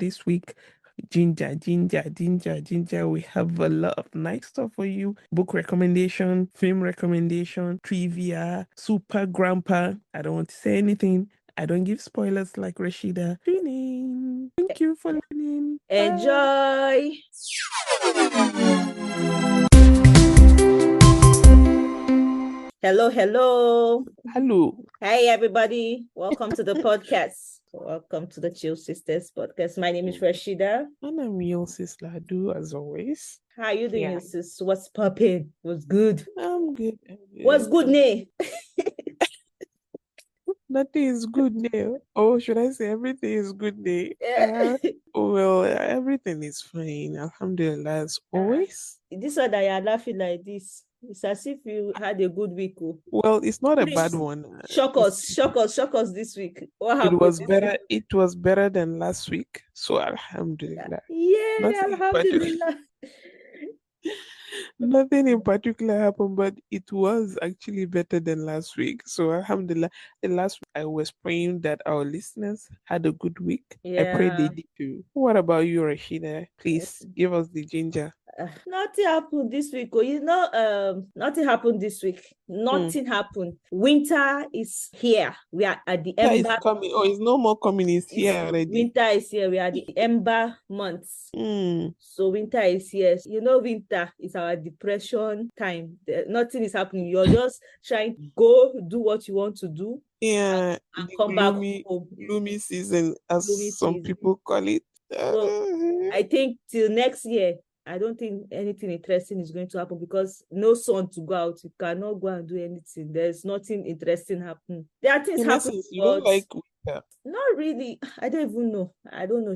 this week. Ginger, ginger, ginger, ginger. We have a lot of nice stuff for you. Book recommendation, film recommendation, trivia, super grandpa. I don't want to say anything. I don't give spoilers like Rashida. Tuning. Thank you for listening. Enjoy. Hello. Hello. Hi, everybody. Welcome to the podcast. Welcome to the Chill Sisters podcast. My name is Rashida. And I'm your sister Ladu, as always. How are you doing, sis? What's popping? What's good? I'm good. What's good, Nay? Nothing is good now. Oh, should I say everything is good now? Yeah. Well, everything is fine. Alhamdulillah, as always. This one that you're laughing like this, it's as if you had a good week. Well, it's not a Please, bad one. Shock us this week. What It happened was this better. week? It was better than last week. So Alhamdulillah. Yeah, Nothing in particular. Alhamdulillah. Nothing in particular happened, but it was actually better than last week. So Alhamdulillah. The last week I was praying that our listeners had a good week. I pray they Yeah. did too. What about you, Rashida? Please give us the ginger. Nothing happened this week. Nothing happened this week. Nothing happened. Winter is here. We are at the Yeah, ember. it's coming. Oh, it's no more coming. It's here already. Winter is here. We are at the ember months. So winter is here. You know, winter is our depression time. Nothing is happening. You're just trying to go do what you want to do. Yeah, and the come back home. gloomy season, as Gloomy some season. people call it. So I think till next year, I don't think anything interesting is going to happen because no sun to go out. You cannot go and do anything. There's nothing interesting happening. There are things In happening. essence, you don't like winter. Not really. I don't even know. I don't know.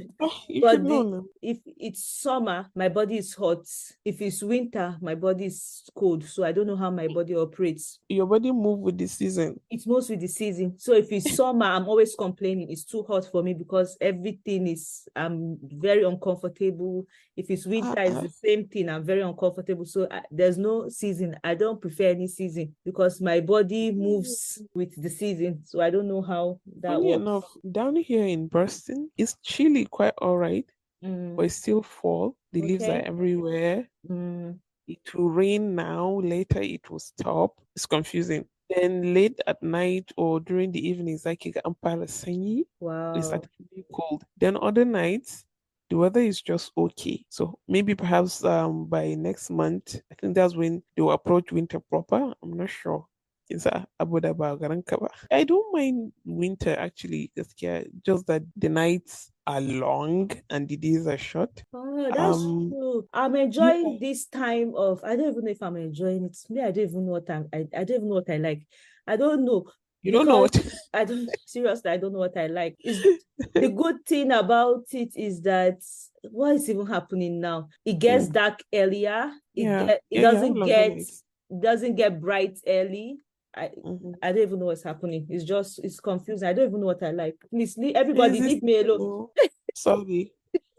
You But should know now. if it's summer, my body is hot. If it's winter, my body is cold. So I don't know how my body operates. Your body moves with the season. It moves with the season. So if it's summer, I'm always complaining it's too hot for me because everything is, I'm very uncomfortable. If it's winter, it's the same thing. I'm very uncomfortable. So there's no season. I don't prefer any season because my body moves with the season. So I don't know how that Funny works. enough, down here in Boston, it's chilly, quite all right, but it's still fall. The leaves are everywhere. It will rain now, later it will stop. It's confusing. Then late at night or during the evenings, like it's Wow. actually cold. Then other nights, the weather is just okay. So maybe perhaps by next month, I think that's when they will approach winter proper. I'm not sure. I don't mind winter actually, just that the nights are long and the days are short. Oh, that's true. I'm enjoying this time of, I don't even know if I'm enjoying it. Me, I don't even know what I don't even know what I like. I don't know. You don't know what? I don't, seriously, I don't know what I like. The good thing about it is that what is even happening now? It gets dark earlier. It doesn't get bright early. I don't even know what's happening. It's confusing. I don't even know what I like. Please, everybody leave me alone. Sorry.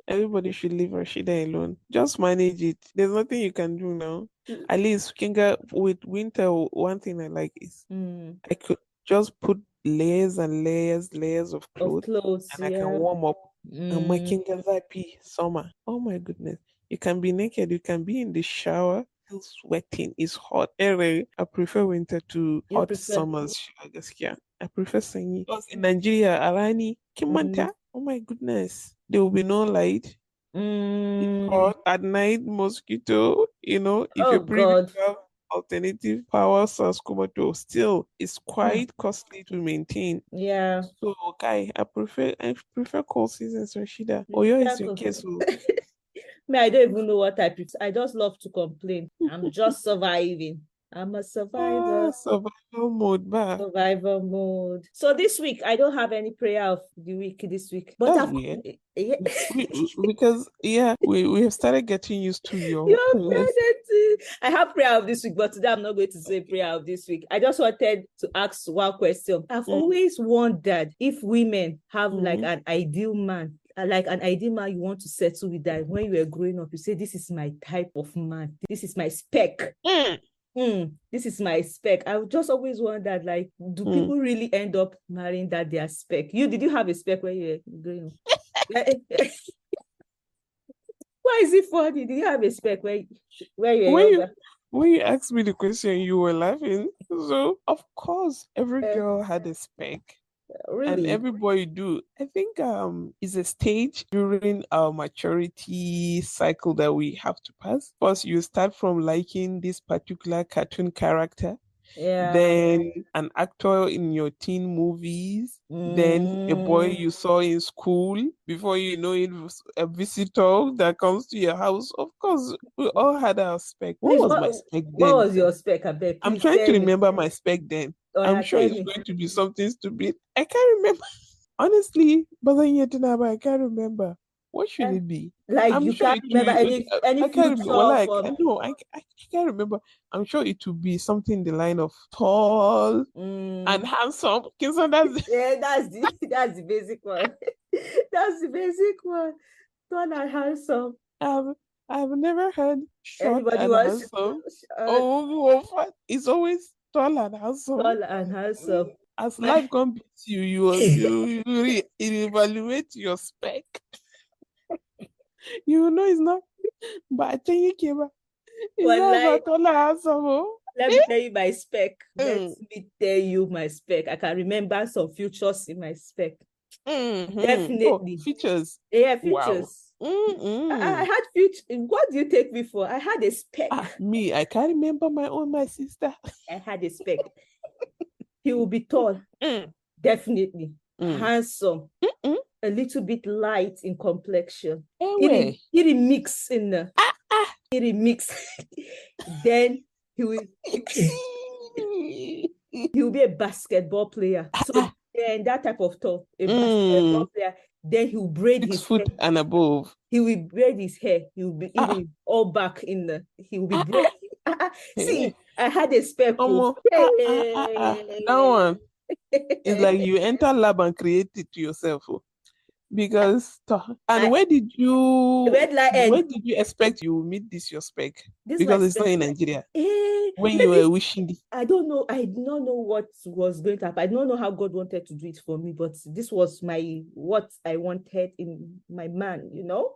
Everybody should leave Rashida alone. Just manage it. There's nothing you can do now. At least Kinga, with winter, one thing I like is I could just put layers and layers of clothes and I can warm up. And my Kinga happy summer. Oh my goodness. You can be naked, you can be in the shower, still sweating. It's hot. Anyway, I prefer winter to hot summers. I guess, yeah. I prefer singing. Because in Nigeria, Alani, Kimanta, oh my goodness. There will be no light. Hot at night, mosquito, if you previous have alternative power source comatose, still it's quite costly to maintain. Yeah. So okay, I prefer cold seasons, Rashida. Oyo is your case. Me, I don't even know what I prefer. I just love to complain. I'm just surviving. I'm a survivor. Survival mode, ba. Survival mode. So this week, I don't have any prayer of the week this week. But that's weird. Yeah. Because we have started getting used to your I have prayer of this week, but today I'm not going to say prayer of this week. I just wanted to ask one question. I've always wondered if women have like an ideal man. Like an ideal man you want to settle with, that when you were growing up, you say, this is my type of man. This is my spec. This is my spec. I just always wondered, like, do people really end up marrying that their spec? Did you have a spec when you were growing up? Why is it funny? Do you have a spec where you were When you younger? when you asked me the question, you were laughing. So of course, every Uh, girl had a spec. And really? every boy do. I think is a stage during our maturity cycle that we have to pass. First, you start from liking this particular cartoon character, Yeah. then an actor in your teen movies, then a boy Mm. you saw in school. Before you know it, was a visitor that comes to your house. Of course, we all had our spec. What Please, was my spec what then? was your spec? I bet. I'm Please trying tell to me. remember my spec then. Oh, I'm yeah, sure tell it's me. going to be something stupid. I can't remember. Honestly, but then yet I can't remember. What should Eh, it be? like I'm you sure can't it remember will. any I can't remember. Well, future like from. no, I can't remember. I'm sure it will be something in the line of tall and Mm. handsome. Kinson, that's Yeah, that's the basic one. That's the basic one. Tall and handsome. I've I've never heard short Everybody and was handsome. uh, Oh, fat. It's always tall and handsome. tall and handsome. As life can beat you, you evaluate your spec. You know it's not. But I think you came. It's But not like, about all handsome. Oh. let me tell you my spec. Let Mm. me tell you my spec. I can remember some futures in my spec. Oh, Definitely. features. Yeah, Wow. futures. I Mm-mm. had future. What do you take me for? I had a spec. Me, I can't remember my sister. I had a spec. He will be tall, Mm. definitely. Mm. Handsome, Mm-mm. a little bit light in complexion. Anyway. He mix in the Ah. he mix. Then he will he will be a basketball player. So then that type of talk, a basketball player. Then he will braid 6 his hair. foot and above. He will braid his hair. He will be even all back in the. He will be braid. See, I had a spec. That one is like you enter lab and create it to yourself. Oh. Because and I red light where end. did you expect you will meet this your spec? This my Because it's not spec. in Nigeria. When you Maybe were wishing this. I don't know. I did not know what was going to happen. I don't know how God wanted to do it for me, but this was what I wanted in my man.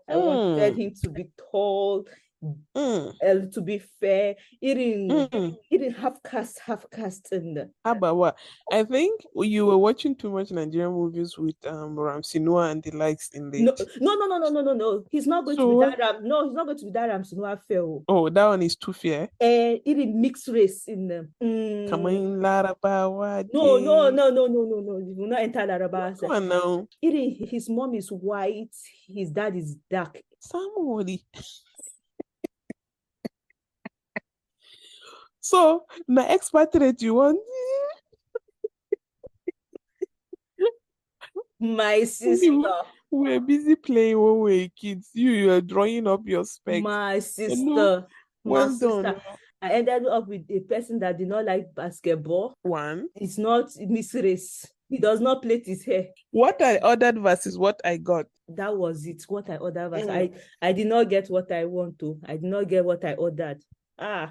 I wanted him to be tall, to be fair. He didn't half cast in the. How about what? I think you were watching too much Nigerian movies with Ramsey Noah and the likes in No, it. no, no, no, no, no, no, no. He's not going to be So that Ram. No, he's not going to be that Ram Sinua Phil. that one is too fair. It is mixed race in them. Come on, Larabawa. No, no, no, no, no, no, no. You will not enter Laraba. Come on now. His mom is white. His dad is dark. Somebody. So, the expatriate you want? My sister. We were busy playing when we were kids. You were drawing up your spec. My sister. Well done. I ended up with a person that did not like basketball. One. It's not Miss Race. He does not plait his hair. What I ordered versus what I got. That was it. What I ordered versus I did not get what I want to. I did not get what I ordered. I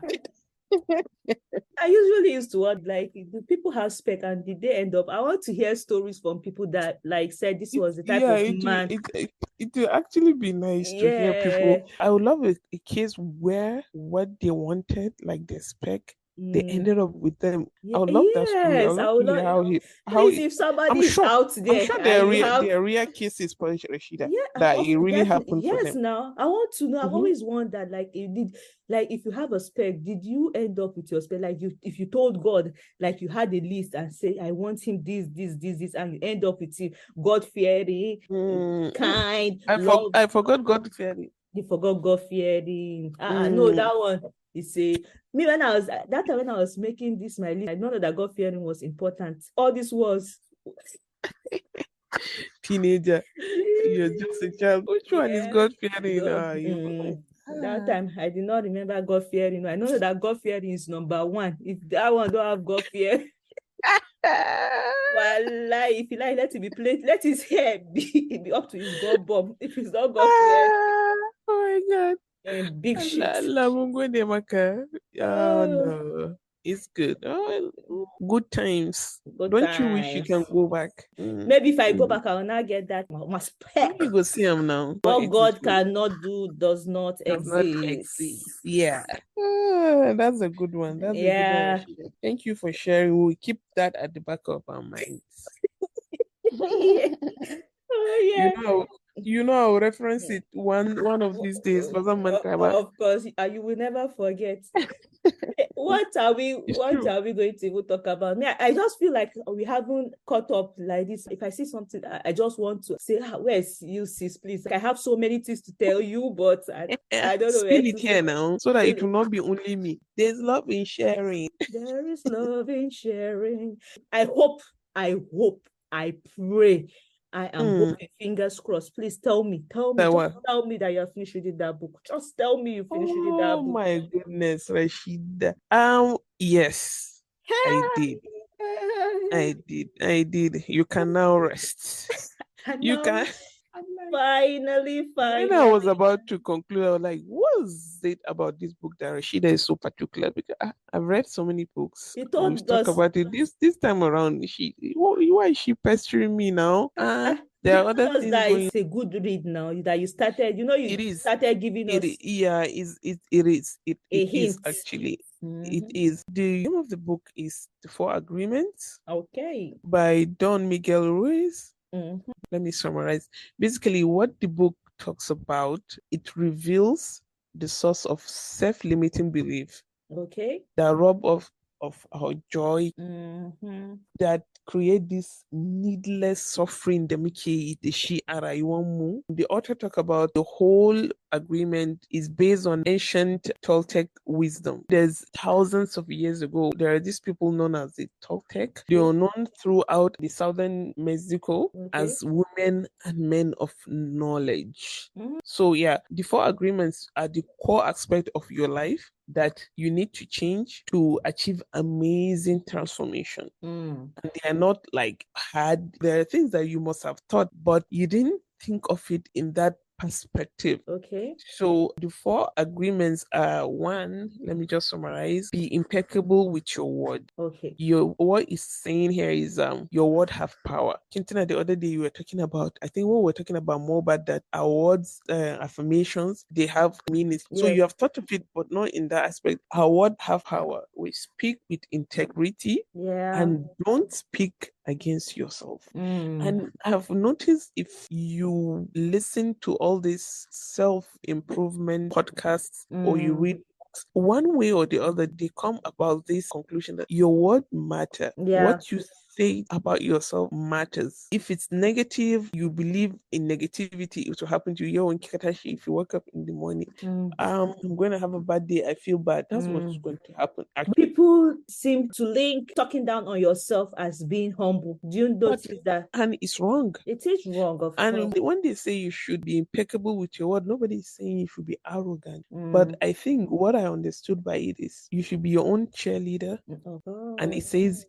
usually used to order, like, do people have spec and did they end up? I want to hear stories from people that like said this was the type of man. It will actually be nice to hear people. I would love a case where what they wanted, like the spec, they ended up with them. I would love that story. I would love to hear please, if somebody is out there, I'm sure there are real cases, Rashida, that it really happened for them. Yes, now I want to know. I've always wondered, like, if you have a spec, did you end up with your spec? Like, if you told God, like, you had a list and say, I want him this, and you end up with him, God fearing, kind, I forgot God fearing. You forgot God fearing. No, that one. Me when I was making this my list, I know that God fearing was important. All this was teenager. You're just a child. Which one is God fearing? That time I did not remember God fearing. I know that God fearing is number one. If that one don't have God fearing, well, if you like, let it be played. Let his hair be up to his God bomb. If it's not God fearing, oh my God. big shit. No. It's good. Oh, good times. Good Don't you wish you can times. go back? Maybe if I go back, I will not get that spec. You go see him now. What God cannot do does not exist. Yeah. That's a good one. That's a good one, Yeah. Rashida. Thank you for sharing. We'll keep that at the back of our minds. Yeah. Oh, yeah. I'll reference it one of these days for some man. Of course, you will never forget. What are we going to even talk about? Me, I just feel like we haven't caught up like this. If I see something, I just want to say, where's you, sis, please? I have so many things to tell you, but I don't know where spill it to here now, so that it will not be only me. There's love in sharing. There is love in sharing. I hope, I pray, I am hoping, fingers crossed. Please tell me tell me that you have finished reading that book. Just tell me you finished reading that book. Oh my goodness, Rashida. Yes, I did. I did. You can now rest. You can. Finally. When I was about to conclude, I was like, what is it about this book that Rashida is so particular? Because I've read so many books. We've talked about it. This time around, why is she pestering me now? There are other things that going. It's a good read now that you started. It is. Started giving us. Yeah, it is. It hint. is actually. It is. The name of the book is The Four Agreements. Okay. By Don Miguel Ruiz. Let me summarize. Basically, what the book talks about, it reveals the source of self-limiting belief. Okay. That rob of our joy, that create this needless suffering. The author talk about the whole agreement is based on ancient Toltec wisdom. There's thousands of years ago, there are these people known as the Toltec. They are known throughout the southern Mexico as women and men of knowledge. So yeah, the four agreements are the core aspect of your life that you need to change to achieve amazing transformation. And they are not like hard. There are things that you must have thought, but you didn't think of it in that perspective. Okay. So the four agreements are: one, let me just summarize, be impeccable with your word. Okay. What is saying here is your word have power. Quintina, the other day you were talking about, I think what we're talking about more about that our words, affirmations, they have meanings. Yes. So you have thought of it, but not in that aspect. Our word have power. We speak with integrity. Yeah. And don't speak against yourself. And I've noticed if you listen to all these self-improvement podcasts or you read books, one way or the other, they come about this conclusion that your word matter. Yeah. What you say about yourself matters. If it's negative, you believe in negativity, it will happen to you. If you wake up in the morning, I'm going to have a bad day, I feel bad. That's what's going to happen. Actually. People seem to link talking down on yourself as being humble. Do you notice that? And it's wrong. It is wrong, of course. And when they say you should be impeccable with your word, nobody is saying you should be arrogant. But I think what I understood by it is you should be your own cheerleader. And it says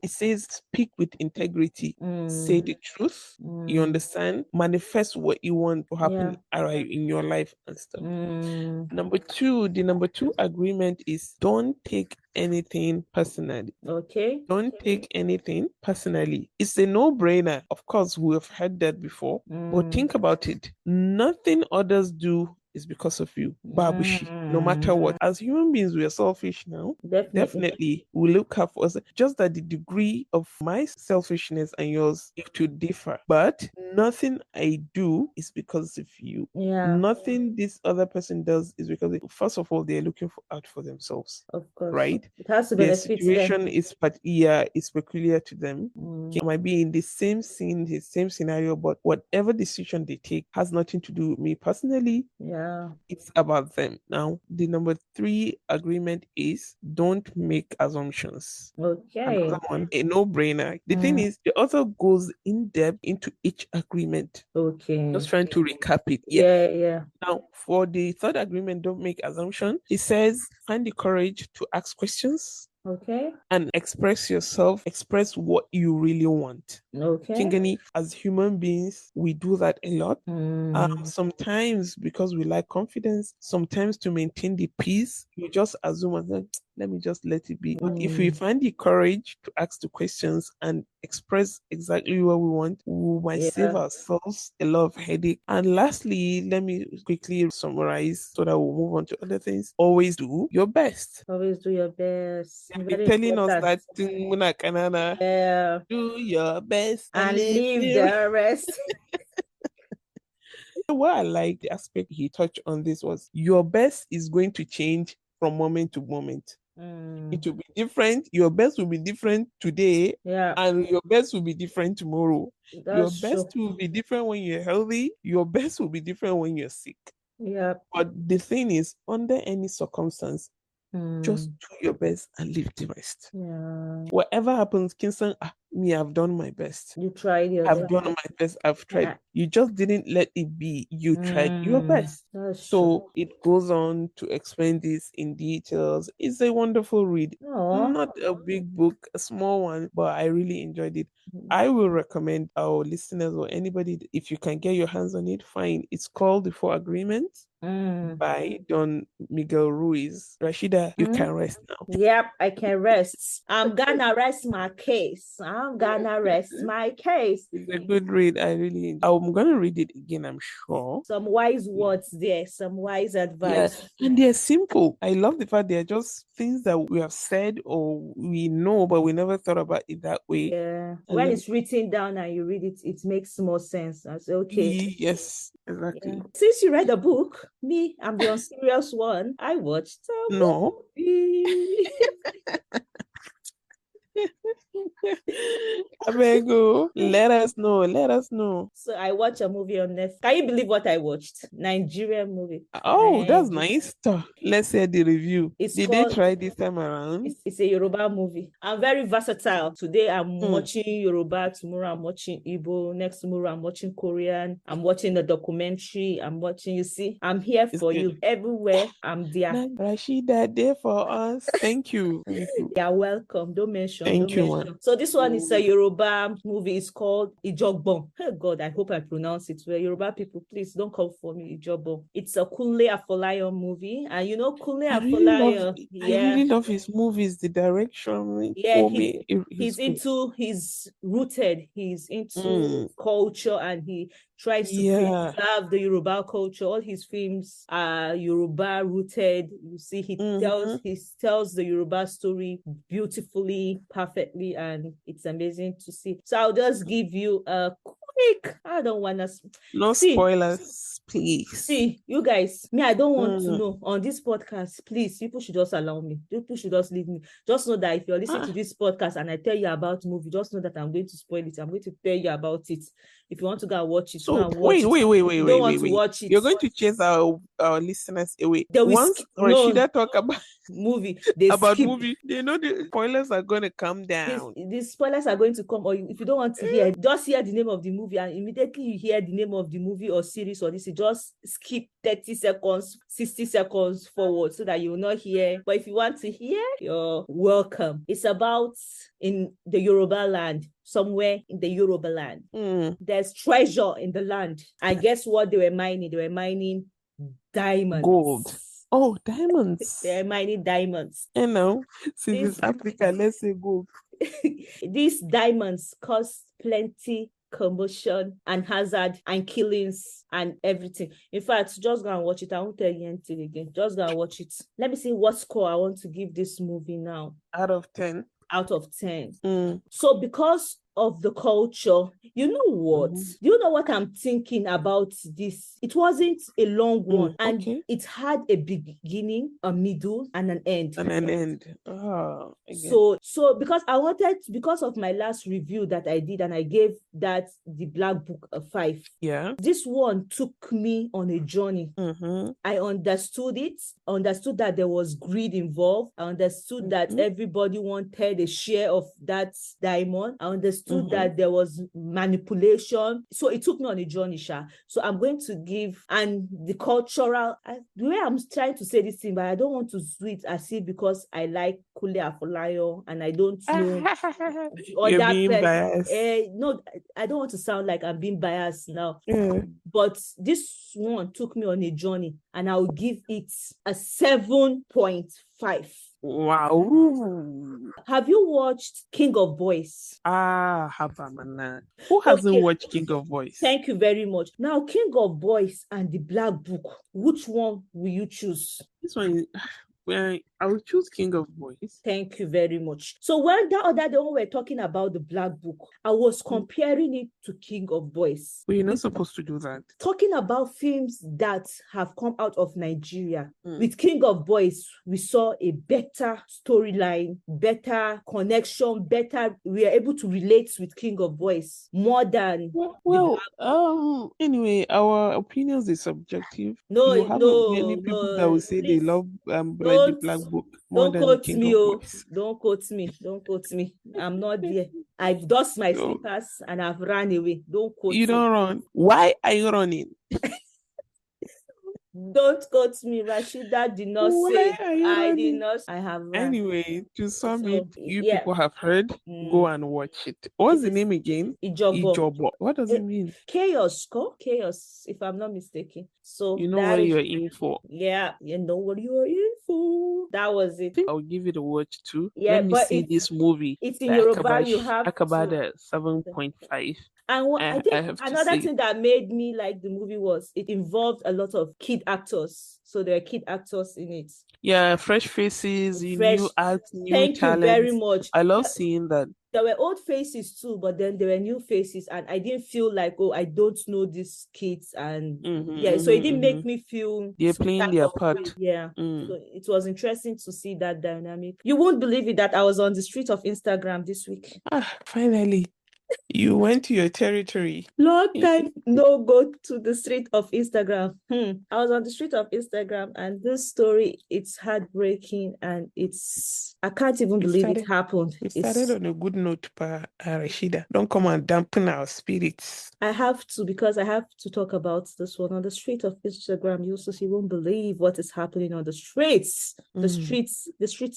speak with integrity, say the truth. You understand? Manifest what you want to happen in your life and stuff. The number two agreement is don't take anything personally. Okay. Don't take anything personally. It's a no-brainer. Of course, we have heard that before. But think about it. Nothing others do is because of you. Babushi, no matter what. As human beings, we are selfish now. Definitely. We look out for us. Just that the degree of my selfishness and yours, it could differ. But nothing I do is because of you. Yeah. Nothing this other person does is because, first of all, they're looking out for themselves. Of course. Right? It has to benefit them. Their situation is peculiar to them. It might be in the same scene, the same scenario, but whatever decision they take has nothing to do with me personally. Yeah. It's about them. Now, the number 3 agreement is don't make assumptions. Okay. Another one, a no-brainer. The thing is, the author goes in depth into each agreement. Okay. Just trying to recap it. Yeah. Now, for the third agreement, don't make assumptions. It says, find the courage to ask questions. Okay. And express yourself, express what you really want. Okay. Kingani, as human beings, we do that a lot. Sometimes because we lack confidence, sometimes to maintain the peace, you just assume and then, let me just let it be. But if we find the courage to ask the questions and express exactly what we want, we might save ourselves a lot of headache. And lastly, let me quickly summarize so that we'll move on to other things. Always do your best. Always do your best. They've been Very telling us important. that thing, Muna Kanana, Yeah. do your best And leave the rest. What I like, the aspect he touched on this was your best is going to change from moment to moment. It will be different. Your best will be different today, and your best will be different tomorrow. Your best will be different when you're healthy. Your best will be different when you're sick. Yeah. But the thing is, under any circumstance, just do your best and leave the rest. Yeah. Whatever happens, Kingston, me, I've done my best. You tried your I've done my best. I've tried. You just didn't let it be. You tried your best. So it goes on to explain this in details. It's a wonderful read. Not a big book, a small one, but I really enjoyed it. I will recommend our listeners or anybody, if you can get your hands on it, fine. It's called The Four Agreements by Don Miguel Ruiz. Rashida, you can rest now. Yep, I can rest. I'm gonna rest my case. I'm gonna rest my case. It's a good read. I really enjoy. I'm gonna read it again, I'm sure. Some wise words there, some wise advice. Yeah. And they're simple. I love the fact they're just things that we have said or we know, but we never thought about it that way. Yeah. When it's written down and you read it, it makes more sense. I say, okay. Yes, exactly. Yeah. Since you read the book, me, I'm the unserious one. I watched a movie. Abego, let us know. So I watched a movie on Netflix. Can you believe what I watched? Nigerian movie. Oh, that's nice. Let's hear the review. Did they try this time around? It's a Yoruba movie. I'm very versatile. Today I'm watching Yoruba. Tomorrow I'm watching Igbo. Next tomorrow I'm watching Korean. I'm watching the documentary. I'm watching, you see, I'm here for you. Everywhere I'm there. Rashida, there for us. Thank you. You're welcome. Don't mention. Thank you. So this one is a Yoruba movie. It's called Ijogbon. Oh God, I hope I pronounce it well. Yoruba people, please don't come for me. Ijogbon. It's a Kunle Afolayan movie, and you know Kunle Afolayan. I really love his movies. The direction. Yeah, he's rooted. He's into culture, and he tries to preserve the Yoruba culture. All his films are Yoruba rooted. You see, he tells the Yoruba story beautifully, perfectly, and it's amazing to see. So I'll just give you a quick. I don't want to. No spoilers, please. See, you guys, I don't want to know on this podcast. Please, people should just allow me. People should just leave me. Just know that if you're listening to this podcast and I tell you about movie, just know that I'm going to spoil it. I'm going to tell you about it. If you want to go and watch it, so go and watch wait. Don't want to watch it. You're going to chase our listeners away. Once Rashida talk about movie, movie, they know the spoilers are going to come down. The spoilers are going to come, or if you don't want to hear, just hear the name of the movie, and immediately you hear the name of the movie or series or this, you just skip 30 seconds, 60 seconds forward so that you will not hear. But if you want to hear, you're welcome. It's about in the Yoruba land. Somewhere in the Yoruba land. There's treasure in the land. I guess what they were mining? They were mining diamonds. Gold. Oh, diamonds. They're mining diamonds. You know, since it's Africa, let's say gold. These diamonds cause plenty commotion and hazard and killings and everything. In fact, just go and watch it. I won't tell you anything again. Just go and watch it. Let me see what score I want to give this movie now. Out of 10. Out of 10. So because of the culture, you know what? Do you know what I'm thinking about this? It wasn't a long one, and it had a beginning, a middle, and an end. So because of my last review that I did, and I gave that the Black Book a 5. Yeah. This one took me on a journey. I understood that there was greed involved. I understood that everybody wanted a share of that diamond. I understood that there was manipulation. So it took me on a journey, Sha. So I'm going to give, and the cultural, the way I'm trying to say this thing, but I don't want to do it as if because I like Kule Afolayan and I don't know. You're being biased. No, I don't want to sound like I'm being biased now. But this one took me on a journey. and I'll give it a 7.5. Wow. Have you watched King of Boys? Havamana. Who hasn't watched King of Boys? Thank you very much. Now, King of Boys and the Black Book, which one will you choose? This one, I will choose King of Boys. Thank you very much. So when the other day when we were talking about the Black Book, I was comparing it to King of Boys. But you're not supposed to do that. Talking about films that have come out of Nigeria, with King of Boys, we saw a better storyline, better connection, we are able to relate with King of Boys more than anyway, our opinions is subjective. No, you have many people that will say they love the Black Book more than the King of Boys. Don't quote me. I'm not there. I've dust my slippers and I've run away. Don't quote me. You don't run. Why are you running? Don't quote me. Rashida did not say. I did not. I have run. Anyway, to sum it, people have heard. Go and watch it. What's the name again? Ijobo. What does it mean? Chaos, if I'm not mistaken. So you know what you're in for. Yeah, you know what you're in for. That was it. I'll give it a watch too. Yeah, let me see this movie. It's in Yoruba. You have Akabada 7.5. And I think another thing that made me like the movie was it involved a lot of kid actors. So there are kid actors in it. Yeah, fresh faces, new art, new talent. Thank you very much. I love seeing that. There were old faces too, but then there were new faces, and I didn't feel like, oh, I don't know these kids, and so it didn't make me feel they're playing their part. Yeah, so it was interesting to see that dynamic. You won't believe it that I was on the street of Instagram this week. Finally. You went to your territory. Long time no go to the street of Instagram. I was on the street of Instagram, and this story, it's heartbreaking, and I can't even believe it happened. We started on a good note, Rashida. Don't come and dampen our spirits. I have to, because I have to talk about this one. On the street of Instagram, you won't believe what is happening on the streets. The streets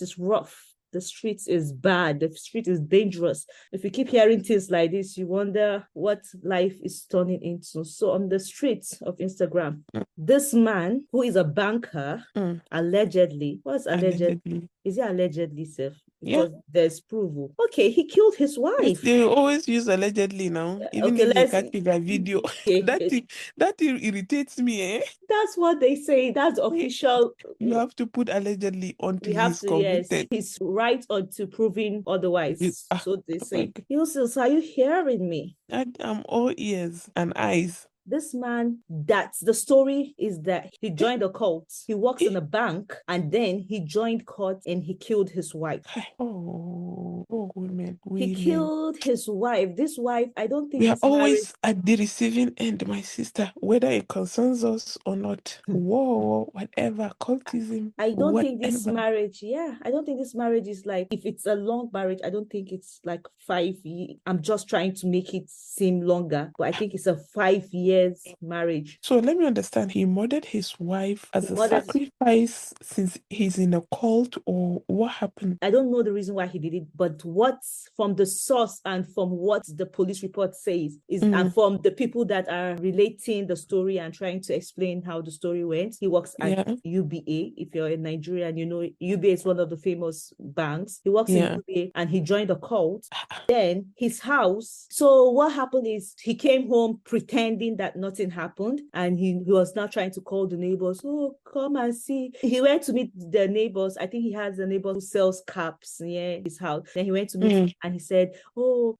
is rough. The street is bad. The street is dangerous. If you keep hearing things like this, you wonder what life is turning into. So on the streets of Instagram, this man who is a banker, allegedly, what's allegedly? Is it allegedly safe? Because there's proof. Okay, he killed his wife. They always use allegedly now. Even if they catch a video. That irritates me, eh? That's what they say. That's official. You have to put allegedly until he's convicted. He's right until proving otherwise. So they say. Yusuf, are you hearing me? I'm all ears and eyes. This man, the story is that he joined a cult. He works in a bank, and then he joined cult and he killed his wife. Oh, women. He killed his wife. This wife, I don't think we are always at the receiving end, my sister, whether it concerns us or not. Whoa, whatever, cultism. I don't think this marriage, I don't think this marriage is like, if it's a long marriage, I don't think it's like 5 years. I'm just trying to make it seem longer, but I think it's a 5 years marriage. So let me understand, he murdered his wife as a sacrifice since he's in a cult, or what happened? I don't know the reason why he did it, but what's from the source and from what the police report says is, and from the people that are relating the story and trying to explain how the story went, he works at UBA. If you're in Nigeria and you know, UBA is one of the famous banks. He works in UBA and he joined a cult. Then his house. So what happened is he came home pretending that nothing happened, and he was now trying to call the neighbors. Oh, come and see. He went to meet the neighbors. I think he has a neighbor who sells caps near his house. Then he went to meet him and he said, oh,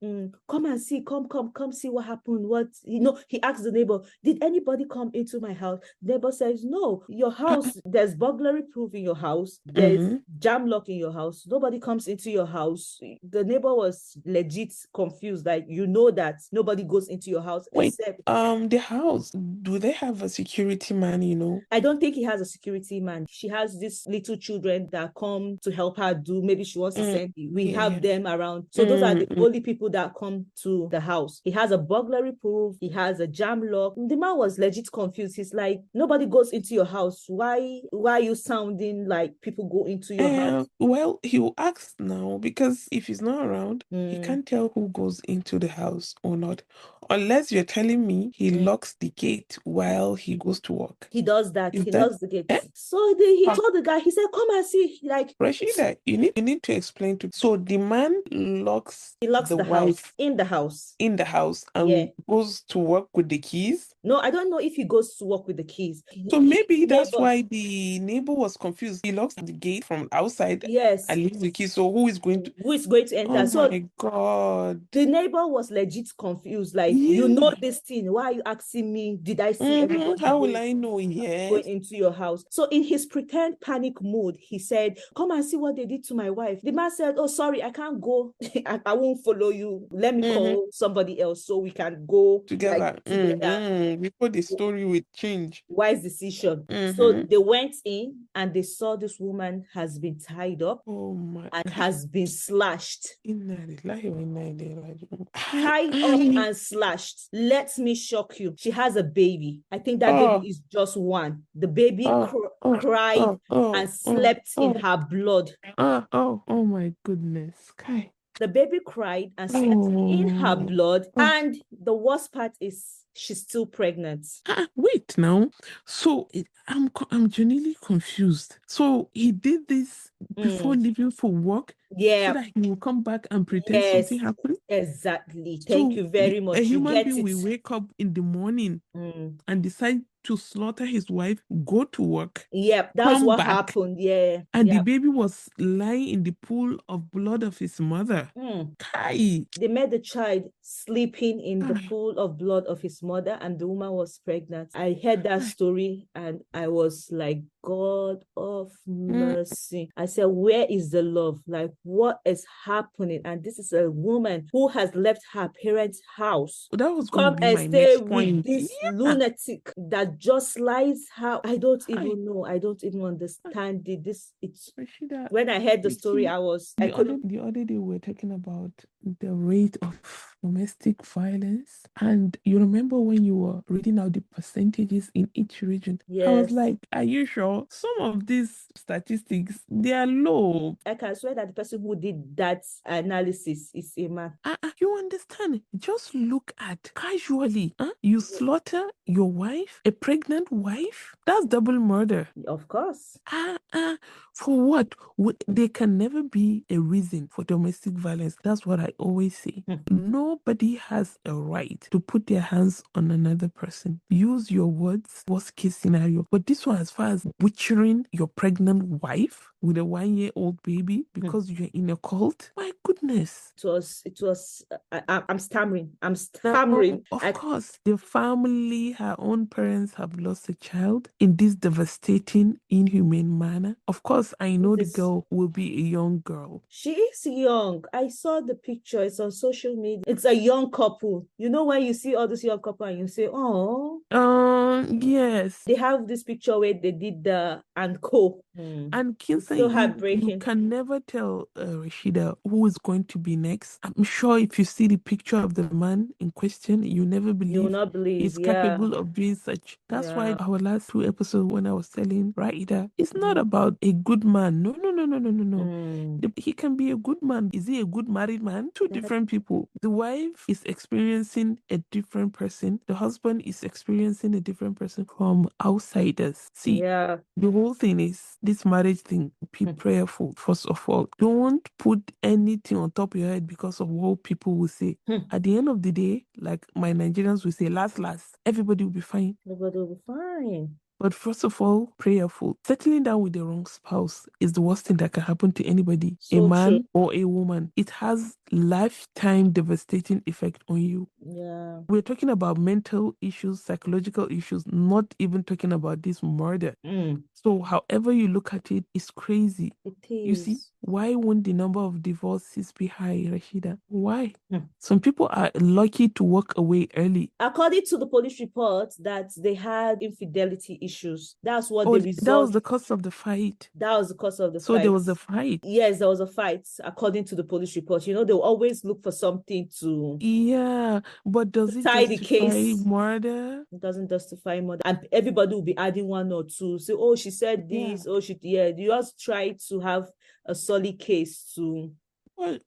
come and see, come see what happened. He asked the neighbor, did anybody come into my house? The neighbor says, no, your house, there's burglary proof in your house, there's jam lock in your house, nobody comes into your house. The neighbor was legit confused, like, that nobody goes into your house. Wait, the house, do they have a security man? I don't think he has a security man. She has these little children that come to help her do, maybe she wants to send you. We have them around. So those are the only people that come to the house. He has a burglary proof. He has a jam lock. The man was legit confused. He's like, nobody goes into your house. Why are you sounding like people go into your house? Well, he will ask now, because if he's not around, he can't tell who goes into the house or not. Unless you're telling me he locks the gate while he goes to work. He does that. Is He that locks the gate. eh? So he told the guy, he said, come and see. Like, Rashida, you need to explain to. So the man locks he locks the the house, wife in the house. in the house Yeah. and goes to work with the keys. No, I don't know if he goes to work with the keys. So maybe that's Neighbor. why the neighbor was confused. He locks the gate from outside Yes. and leaves the key. So who is going to? Who is going to enter? Oh So my God. the neighbor was legit confused. Like, you know this thing. Why are you asking me? Did I see everybody How will I know? going Yes. into your house? So in his pretend panic mood, he said, come and see what they did to my wife. The man said, oh, sorry, I can't go. I won't follow you. Let me call somebody else so we can go Together. like together. Before the story will change. Wise decision. So they went in and they saw this woman has been tied up and has been slashed. Tied up and slashed. Let me shock you. She has a baby. I think that baby is just one. The baby cried and slept in her blood. Oh my goodness. Kai. The baby cried and slept in her blood. And the worst part is she's still pregnant. Wait now. So I'm genuinely confused. So he did this before leaving for work? Yeah. So that he will come back and pretend something happened? Exactly. Thank you very much. A human being will wake up in the morning and decide to slaughter his wife, go to work. Yep, that's what happened. Yeah. And the baby was lying in the pool of blood of his mother. Kai. They met the child sleeping in the pool of blood of his mother, and the woman was pregnant. I heard that story and I was like, God of mercy. I said, where is the love? Like, what is happening? And this is a woman who has left her parents' house. That was Come and stay with this lunatic that just lies her. I don't even know. I don't even understand it. Rashida, when I heard the story, the other day we were talking about the rate of domestic violence, and you remember when you were reading out the percentages in each region? Yes. I was like, are you sure? Some of these statistics, they are low. I can swear that the person who did that analysis is a man. You understand? Just look at casually. You slaughter your wife, a pregnant wife. That's double murder. Of course. For what? There can never be a reason for domestic violence. That's what I always say. Nobody has a right to put their hands on another person. Use your words, worst case scenario. But this one, as far as butchering your pregnant wife with a 1-year-old baby because you're in a cult, my goodness. It was. I'm stammering. Of course, the family, her own parents have lost a child in this devastating, inhumane manner. Of course, I know the girl will be a young girl. She is young. I saw the picture. It's on social media. It's a young couple. You know when you see all this young couple and you say, oh. Yes. They have this picture where they did the and co. And Kinsa, so heartbreaking. You can never tell, Rashida, who is going to be next. I'm sure if you see the picture of the man in question, you never believe. You will not believe. He's capable of doing such. That's why our last 2 episodes, when I was telling Raida, it's not about a good man. No. He can be a good man. Is he a good married man? Two different people. The wife is experiencing a different person. The husband is experiencing a different person from outsiders. See, the whole thing is this marriage thing. Be prayerful, first of all. Don't put anything on top of your head because of what people will say. At the end of the day, like my Nigerians will say, last, everybody will be fine. Everybody will be fine. But first of all, prayerful. Settling down with the wrong spouse is the worst thing that can happen to anybody, a man or a woman. It has lifetime devastating effect on you. Yeah. We're talking about mental issues, psychological issues, not even talking about this murder. So however you look at it, it's crazy. It is. You see, why won't the number of divorces be high, Rashida? Why? Some people are lucky to walk away early. According to the police report, that they had infidelity issues. That's what they resolved. That was the cause of the fight. That was the cause of the fight. So there was a fight. Yes, there was a fight, according to the police report. You know, they'll always look for something to... Yeah, but does it justify the case? Murder? It doesn't justify murder. And everybody will be adding one or two. Say, oh, she said this. Oh, you just try to have a solid case to... Well,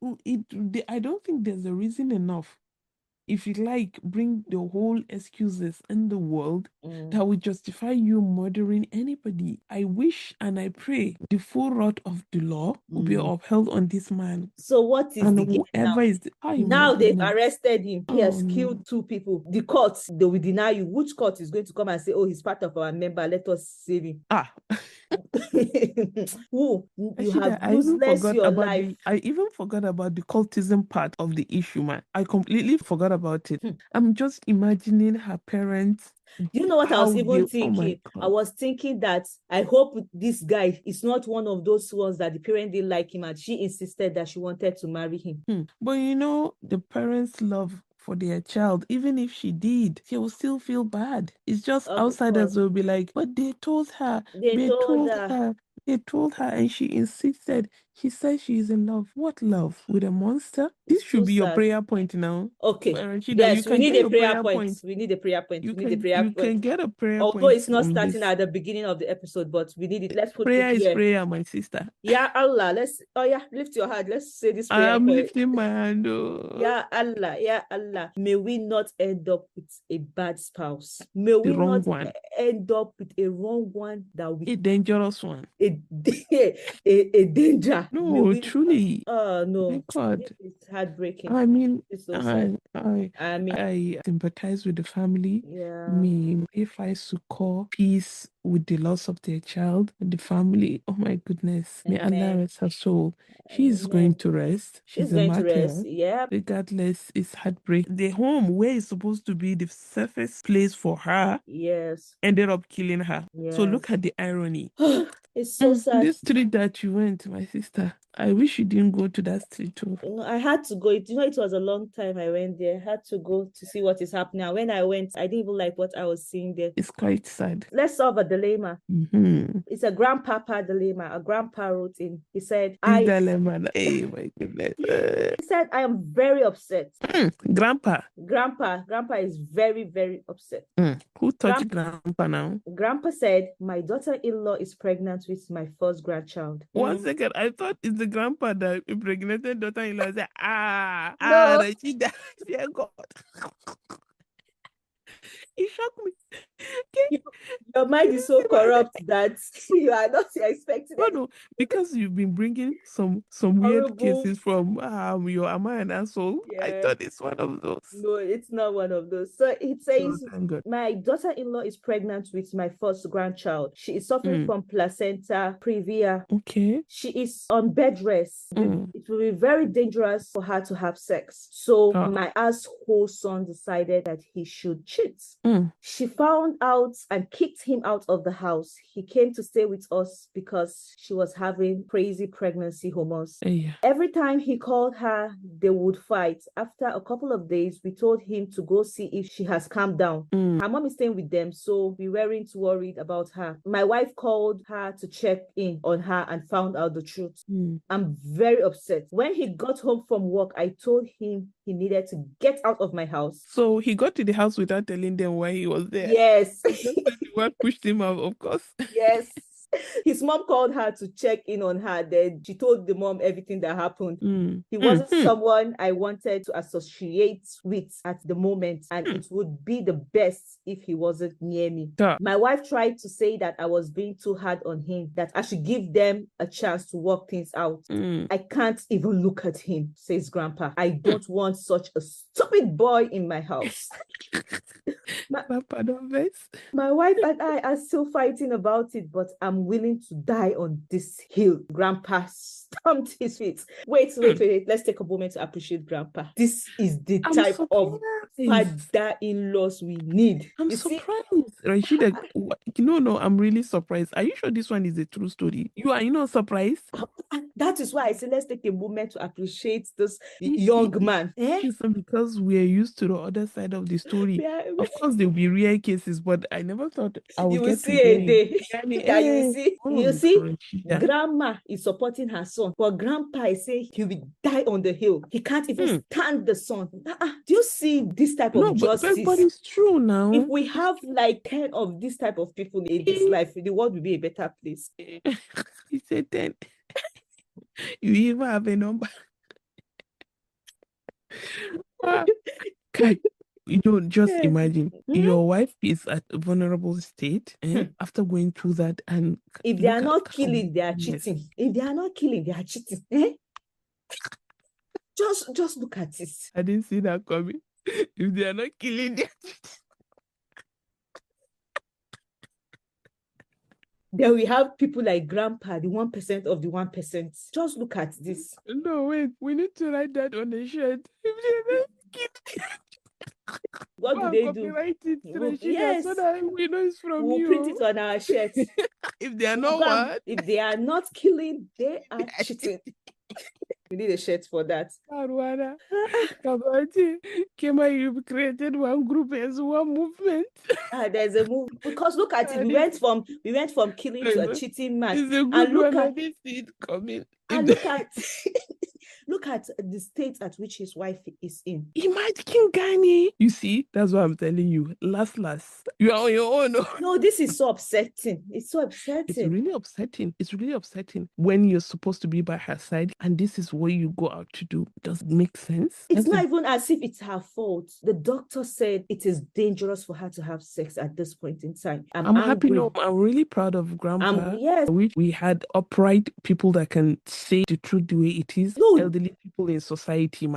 I don't think there's a reason enough. if you like, bring the whole excuses in the world that would justify you murdering anybody. I wish and I pray the full wrath of the law will be upheld on this man. So what is And the game whoever now? is my Now they've goodness. arrested him. He has killed 2 people. The court, they will deny you. Which court is going to come and say, oh, he's part of our member, let us save him? Who? You have useless your life. I even forgot about the cultism part of the issue, man. I completely forgot about it. I'm just imagining her parents. Do you know what I was even thinking? Oh I was thinking that I hope this guy is not one of those ones that the parent didn't like him and she insisted that she wanted to marry him. But you know, the parents' love for their child, even if she did, she will still feel bad. It's just outsiders will be like, but they told her. They told her. They told her and she insisted. She said she is in love. What love? With a monster? This should be your prayer point now. Okay. Rashida, yes, we need a prayer point. We need a prayer point. You can get a prayer point. Although it's not starting at the beginning of the episode, but we need it. Let's put prayer it here. Is prayer, my sister. Yeah, Allah. Lift your hand. Let's say this prayer. I'm lifting my hand. Yeah, Allah. May we not end up with a bad spouse. May we not end up with a wrong one a dangerous one. A danger. No, truly. No. God. It's heartbreaking. I mean, it's so sad. I sympathize with the family. Yeah. Me, if I succor peace with the loss of their child and the family. Oh my goodness. May Allah rest her soul. She's going to rest. She's a martyr. Yeah. Regardless, it's heartbreak. The home where it's supposed to be the safest place for her. Yes. Ended up killing her. Yes. So look at the irony. It's so sad. This street that you went, my sister. I wish you didn't go to that street too. I had to go. It was a long time I went there. I had to go to see what is happening. And when I went, I didn't even like what I was seeing there. It's quite sad. Let's solve a dilemma. It's a grandpapa dilemma. A grandpa wrote in. He said, dilemma. Hey, my goodness. He said, I am very upset. Grandpa is very, very upset. Who touched grandpa now? Grandpa said, my daughter-in-law is pregnant with my first grandchild. 1 second, I thought it's the grandpa that impregnated daughter-in-law. Said, Rashida, dear God. It shocked me. Your mind is so corrupt that you are not expecting it. No, because you've been bringing some weird cases from your Am I an asshole? Yeah. I thought it's one of those. No, it's not one of those. So it says, my daughter-in-law is pregnant with my first grandchild. She is suffering from placenta previa. Okay. She is on bed rest. It will be very dangerous for her to have sex. So my asshole son decided that he should cheat. She found out and kicked him out of the house. He came to stay with us because she was having crazy pregnancy hormones. Every time he called her, they would fight. After a couple of days, we told him to go see if she has calmed down. Her mom is staying with them, so we weren't worried about her. My wife called her to check in on her and found out the truth. I'm very upset. When he got home from work, I told him he needed to get out of my house. So he got to the house without telling them why he was there? Yes. The work pushed him out, of course. Yes. His mom called her to check in on her. Then she told the mom everything that happened. He wasn't someone I wanted to associate with at the moment, and it would be the best if he wasn't near me. My wife tried to say that I was being too hard on him, that I should give them a chance to work things out. I can't even look at him, says Grandpa. I don't want such a stupid boy in my house. My wife and I are still fighting about it, but I'm willing to die on this hill. Grandpa stamped his feet. Wait. Let's take a moment to appreciate Grandpa. This is the type of father-in-laws we need. I'm surprised. Rashida, no, I'm really surprised. Are you sure this one is a true story? You are not surprised? That is why I say let's take a moment to appreciate this young man. Because we are used to the other side of the story. Of course, there will be rare cases, but I never thought I would get see a day. You see, Grandma is supporting her son, but Grandpa is saying he will die on the hill. He can't even stand the sun. Do you see this type of justice? But it's true now. If we have like 10 of this type of people in this life, the world will be a better place. He said 10. You even have a number. Okay. You don't just imagine your wife is at a vulnerable state after going through that, and if they are not killing, they are cheating. If they are not killing, they are cheating. Just look at this. I didn't see that coming. If they are not killing, they are cheating. Then we have people like Grandpa, the 1% of the 1%. Just look at this. No, wait. We need to write that on the shirt. If they are not killing, what do they do? Copyright it, Rashida, yes, so that we know it's from we'll you. print it on our shirts. If they are not what? If they are not killing, they are cheating. We need a shirt for that. Arwana, Kabati, Kema, you've created one group as one movement. There's a move because look at it. We went from killing to a cheating man. It's a good and look one. at I didn't see it coming. And look at look at the state at which his wife is in. He might kill Gani. You see, that's what I'm telling you. Last, you are on your own. No, this is so upsetting. It's so upsetting. It's really upsetting. It's really upsetting when you're supposed to be by her side and this is what you go out to do. Does it make sense? It's not even as if it's her fault. The doctor said it is dangerous for her to have sex at this point in time. I'm happy. No, I'm really proud of Grandpa. Yes. We had upright people that can say the truth the way it is. No, elderly people in society,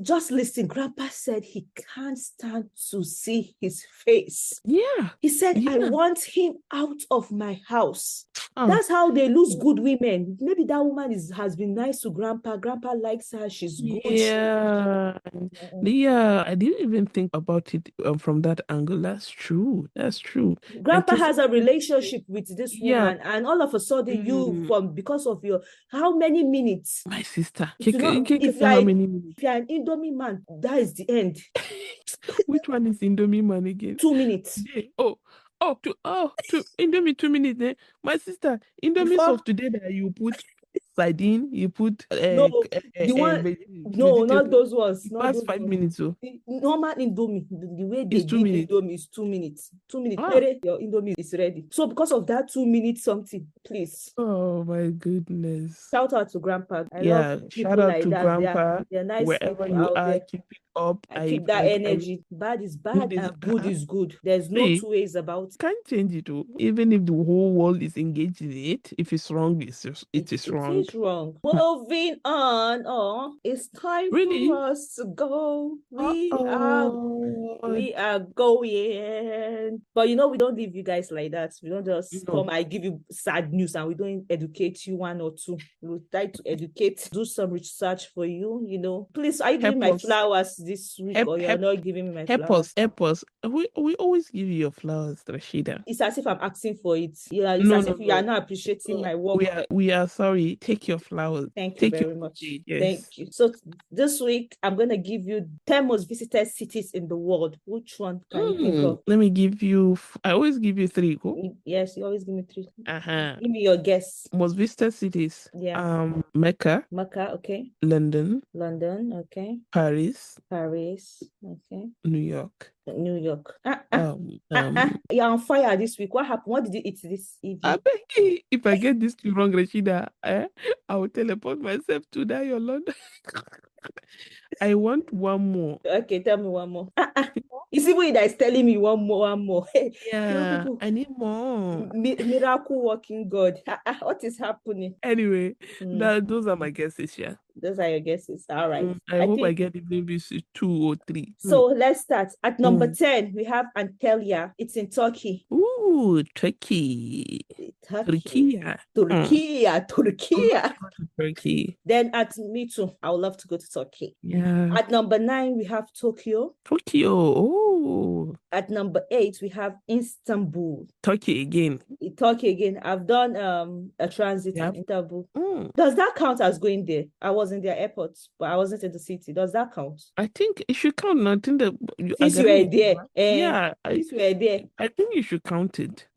just listen. Grandpa said he can't stand to see his face. Yeah. He said, I want him out of my house. That's how they lose good women. Maybe that woman has been nice to Grandpa. Grandpa likes her. She's good. Yeah. Yeah, I didn't even think about it from that angle. That's true. Grandpa has a relationship with this woman, and all of a sudden because of how many minutes? My sister. If you're an Indomie man, that is the end. Which one is Indomie man again? 2 minutes. To Indomie 2 minutes. Eh? My sister, Indomie of today that you put sardine, you put not those ones. Not those 5 minutes. So. Normal Indomie, the way they do Indomie is 2 minutes. 2 minutes. Your Indomie is ready. So because of that 2 minutes something, please. Oh my goodness. Shout out to Grandpa. I love people like that. Grandpa. They're nice wherever people you out are, there. keep it up. Keep that energy. Bad is bad and good is good. There's no two ways about it. Can't change it too. Even if the whole world is engaged in it, if it's wrong, it is wrong. It is wrong. Moving on. Oh, it's time for us to go. We are going. But we don't leave you guys like that. We don't just come. I give you sad news and we don't educate you one or two. We'll try to educate, do some research for you. Please, are you giving my flowers this week or you're not giving me my flowers? Help us. We always give you your flowers, Rashida. It's as if I'm asking for it. It's as if you are not appreciating my work. We are sorry. Take your flowers. Thank you very much. Yes. Thank you. So this week, I'm going to give you 10 most visited cities in the world. Which one can you think of? Let me give you, I always give you 3. Go? Yes, you always give me 3. Give me your guess. Most visited cities. Yeah. Mecca, okay. London, okay. Paris, okay. New York. You're on fire this week. What happened? What did you eat this evening? If I get this too wrong, Rashida, I will teleport myself to that your London. I want one more. Okay, tell me one more. You see what that is telling me one more. Yeah, I need more. Miracle working God. What is happening? Anyway, those are my guesses, yeah. Those are your guesses. All right. I hope I get maybe 2 or 3. So let's start. At number 10, we have Antalya. It's in Turkey. Ooh, Turkey. Turkey. Then me too. I would love to go to Turkey. Yeah. At number 9, we have Tokyo. Oh. At number 8, we have Istanbul. Turkey again. I've done a transit in Istanbul. Does that count as going there? I was in their airport, but I wasn't in the city. Does that count? I think it should count. I think that you were there. You were there. I think you should count it.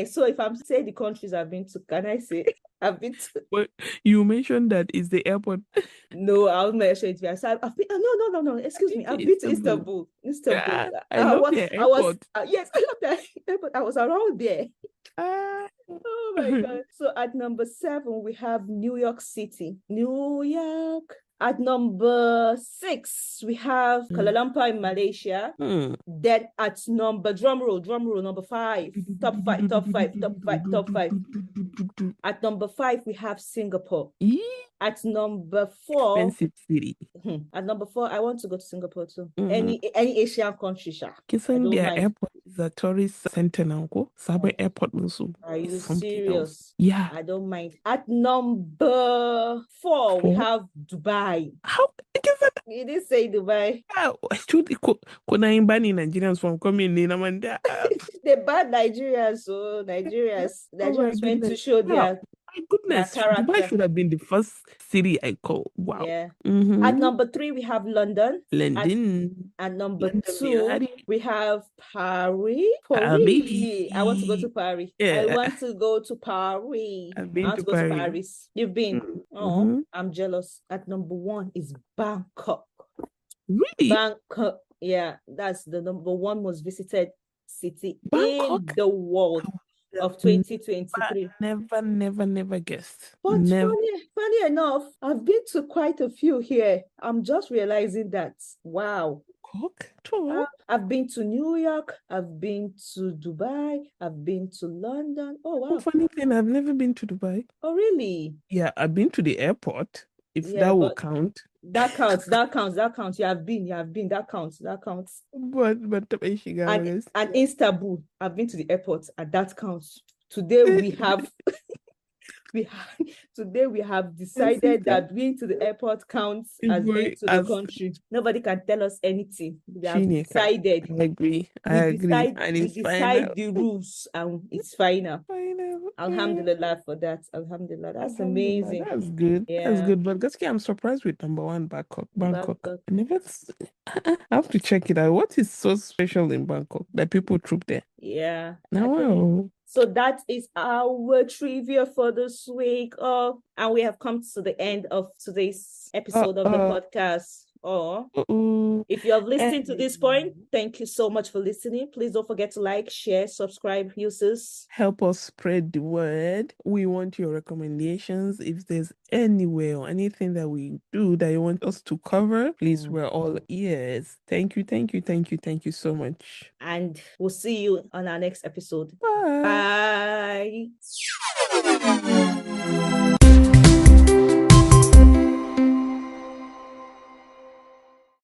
So if I'm saying the countries I've been to, can I say I've been to? Well, you mentioned that it's the airport. No, I'll mention it. I've been. No. Excuse me. I've been to Istanbul. Yeah, I love the airport. Yes, I love that airport. I was around there. Oh my God. So at number 7, we have New York City. New York. At number 6, we have Kuala Lumpur in Malaysia. Then at drum roll, number 5. Top 5. At number 5, we have Singapore. At number 4, expensive city. At number 4, I want to go to Singapore too. Any Asian country, sha. Kissing their airport is a tourist center now. Sabah Airport also. Are you serious? Else. Yeah. I don't mind. At number 4, we have Dubai. How? You didn't say Dubai. Actually, Nigerians from coming in Amanda. They banned Nigerians, so Nigerians went to show their. My goodness, Dubai should have been the first city I call. Wow. Yeah. At number 3, we have London. At number 2, we have Paris. I want to go to Paris. Yeah. I want to go to Paris. I want to go to Paris. You've been? Oh, I'm jealous. At number 1 is Bangkok. Really? Bangkok. Yeah, that's the number 1 most visited city in the world of 2023. Never guessed. But funny enough, I've been to quite a few here. I'm just realizing that. Wow. I've been to New York. I've been to Dubai. I've been to London. Oh, wow. Funny thing, I've never been to Dubai. Oh, really? Yeah, I've been to the airport, if that will count. That counts. You have been. That counts. But and Istanbul, I've been to the airport, and that counts. Today we have decided that being to the airport counts as being to the country. Nobody can tell us anything. We have decided. I agree. And we decide the rules, and it's final. Alhamdulillah for that. Alhamdulillah. That's amazing. That's good. Yeah. That's good. But Gaski, I'm surprised with number 1, Bangkok. I have to check it out. What is so special in Bangkok that people troop there? Yeah. Wow. So that is our trivia for this week. And we have come to the end of today's episode of the podcast. If you have listened to this point, thank you so much for listening. Please don't forget to like, share, subscribe, users. Help us spread the word. We want your recommendations. If there's anywhere or anything that we do that you want us to cover, please, we're all ears. Thank you so much. And we'll see you on our next episode. Bye.